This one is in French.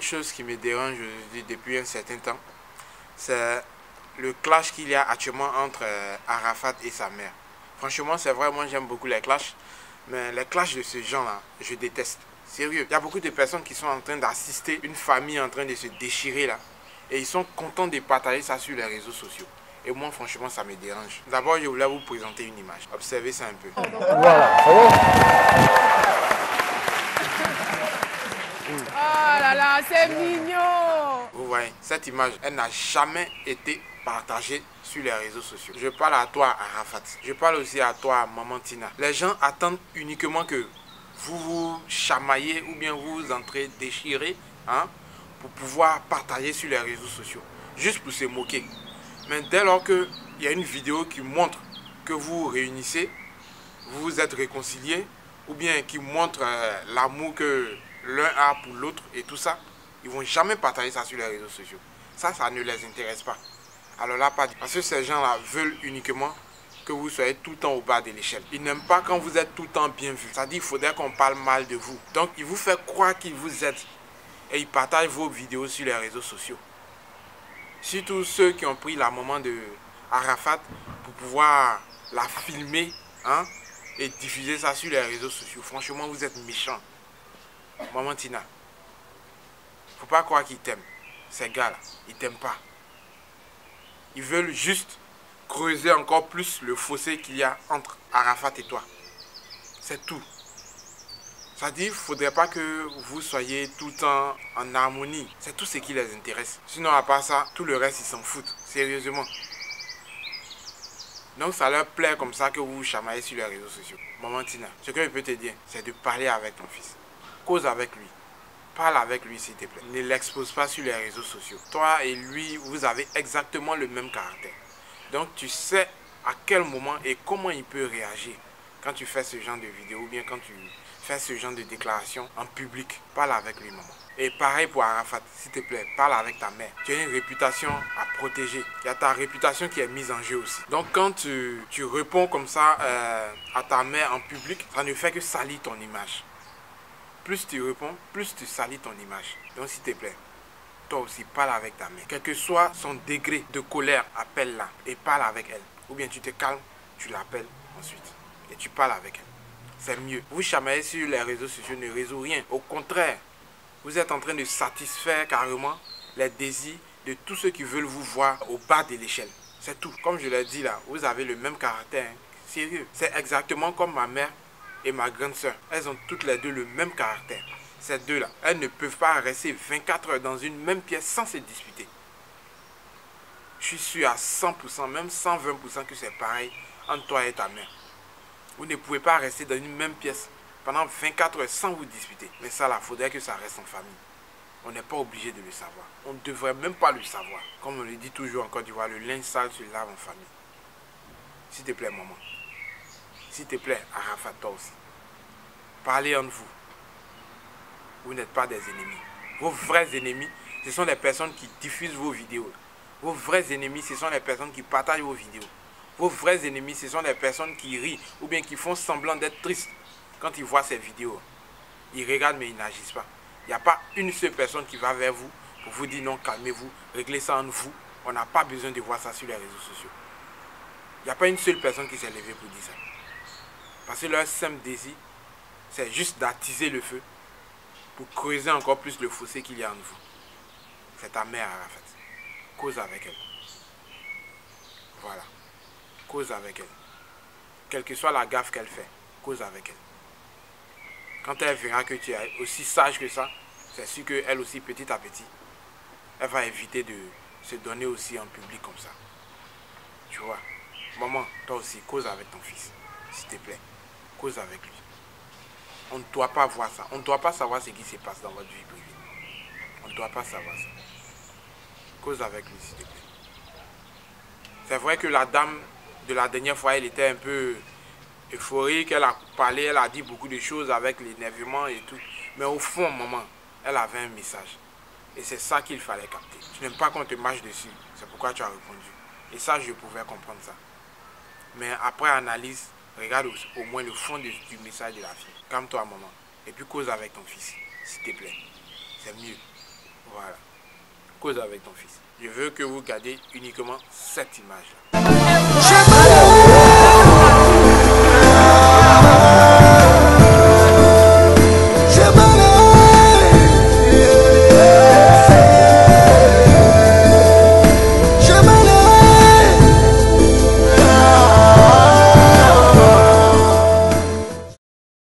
chose qui me dérange depuis un certain temps, c'est le clash qu'il y a actuellement entre Arafat et sa mère. Franchement, c'est vrai, moi j'aime beaucoup les clashs, mais les clashs de ce genre-là, je déteste. Sérieux, il y a beaucoup de personnes qui sont en train d'assister une famille en train de se déchirer là, et ils sont contents de partager ça sur les réseaux sociaux. Et moi, franchement, ça me dérange. D'abord, je voulais vous présenter une image. Observez ça un peu. Voilà, ça va? Oh là là, c'est mignon! Vous voyez, cette image, elle n'a jamais été partagée sur les réseaux sociaux. Je parle à toi, Arafat. Je parle aussi à toi, Maman Tina. Les gens attendent uniquement que vous vous chamaillez ou bien vous vous entrez déchirés, hein, pour pouvoir partager sur les réseaux sociaux. Juste pour se moquer. Mais dès lors qu'il y a une vidéo qui montre que vous vous réunissez, vous vous êtes réconciliés, ou bien qui montre l'amour que l'un a pour l'autre et tout ça, ils ne vont jamais partager ça sur les réseaux sociaux. Ça ne les intéresse pas. Alors là, pas. Parce que ces gens-là veulent uniquement que vous soyez tout le temps au bas de l'échelle. Ils n'aiment pas quand vous êtes tout le temps bien vu. C'est-à-dire qu'il faudrait qu'on parle mal de vous. Donc, ils vous font croire qu'ils vous aident. Et ils partagent vos vidéos sur les réseaux sociaux. Surtout ceux qui ont pris la maman de Arafat pour pouvoir la filmer, hein, et diffuser ça sur les réseaux sociaux. Franchement, vous êtes méchants. Maman Tina, faut pas croire qu'ils t'aiment. Ces gars-là, ils t'aiment pas. Ils veulent juste creuser encore plus le fossé qu'il y a entre Arafat et toi. C'est tout. C'est-à-dire qu'il ne faudrait pas que vous soyez tout le temps en harmonie. C'est tout ce qui les intéresse. Sinon, à part ça, tout le reste, ils s'en foutent. Sérieusement. Donc, ça leur plaît comme ça que vous vous chamaillez sur les réseaux sociaux. Maman Tina, ce que je peux te dire, c'est de parler avec ton fils. Cause avec lui. Parle avec lui, s'il te plaît. Ne l'expose pas sur les réseaux sociaux. Toi et lui, vous avez exactement le même caractère. Donc, tu sais à quel moment et comment il peut réagir quand tu fais ce genre de vidéo ou bien quand tu fais ce genre de déclaration en public. Parle avec lui, maman. Et pareil pour Arafat, s'il te plaît, parle avec ta mère. Tu as une réputation à protéger. Il y a ta réputation qui est mise en jeu aussi. Donc quand tu réponds comme ça à ta mère en public, ça ne fait que salir ton image. Plus tu réponds, plus tu salis ton image. Donc s'il te plaît, toi aussi parle avec ta mère. Quel que soit son degré de colère, appelle-la et parle avec elle. Ou bien tu te calmes, tu l'appelles ensuite et tu parles avec elle. C'est mieux. Vous chamailler sur les réseaux sociaux ne résout rien. Au contraire, vous êtes en train de satisfaire carrément les désirs de tous ceux qui veulent vous voir au bas de l'échelle. C'est tout. Comme je l'ai dit là, vous avez le même caractère. Hein. Sérieux. C'est exactement comme ma mère et ma grande soeur. Elles ont toutes les deux le même caractère. Ces deux-là, elles ne peuvent pas rester 24 heures dans une même pièce sans se disputer. Je suis sûr à 100%, même 120% que c'est pareil entre toi et ta mère. Vous ne pouvez pas rester dans une même pièce pendant 24 heures sans vous disputer. Mais ça, là, il faudrait que ça reste en famille. On n'est pas obligé de le savoir. On ne devrait même pas le savoir. Comme on le dit toujours en Côte d'Ivoire, le linge sale se lave en famille. S'il te plaît, maman. S'il te plaît, Arafat, toi aussi. Parlez entre vous. Vous n'êtes pas des ennemis. Vos vrais ennemis, ce sont les personnes qui diffusent vos vidéos. Vos vrais ennemis, ce sont les personnes qui partagent vos vidéos. Vos vrais ennemis, ce sont les personnes qui rient ou bien qui font semblant d'être tristes quand ils voient ces vidéos. Ils regardent mais ils n'agissent pas. Il n'y a pas une seule personne qui va vers vous pour vous dire non, calmez-vous, réglez ça entre vous. On n'a pas besoin de voir ça sur les réseaux sociaux. Il n'y a pas une seule personne qui s'est levée pour dire ça. Parce que leur simple désir, c'est juste d'attiser le feu pour creuser encore plus le fossé qu'il y a entre vous. C'est ta mère, Arafat. Cause avec elle. Voilà. Cause avec elle. Quelle que soit la gaffe qu'elle fait, cause avec elle. Quand elle verra que tu es aussi sage que ça, c'est sûr qu'elle aussi, petit à petit, elle va éviter de se donner aussi en public comme ça. Tu vois. Maman, toi aussi, cause avec ton fils. S'il te plaît. Cause avec lui. On ne doit pas voir ça. On ne doit pas savoir ce qui se passe dans votre vie privée. On ne doit pas savoir ça. Cause avec lui, s'il te plaît. C'est vrai que la dame de la dernière fois, elle était un peu euphorique, elle a parlé, elle a dit beaucoup de choses avec l'énervement et tout. Mais au fond, maman, elle avait un message. Et c'est ça qu'il fallait capter. Tu n'aimes pas qu'on te marche dessus. C'est pourquoi tu as répondu. Et ça, je pouvais comprendre ça. Mais après analyse, regarde au moins le fond du message de la fille. Calme-toi, maman. Et puis cause avec ton fils, s'il te plaît. C'est mieux. Voilà. Cause avec ton fils. Je veux que vous gardiez uniquement cette image-là.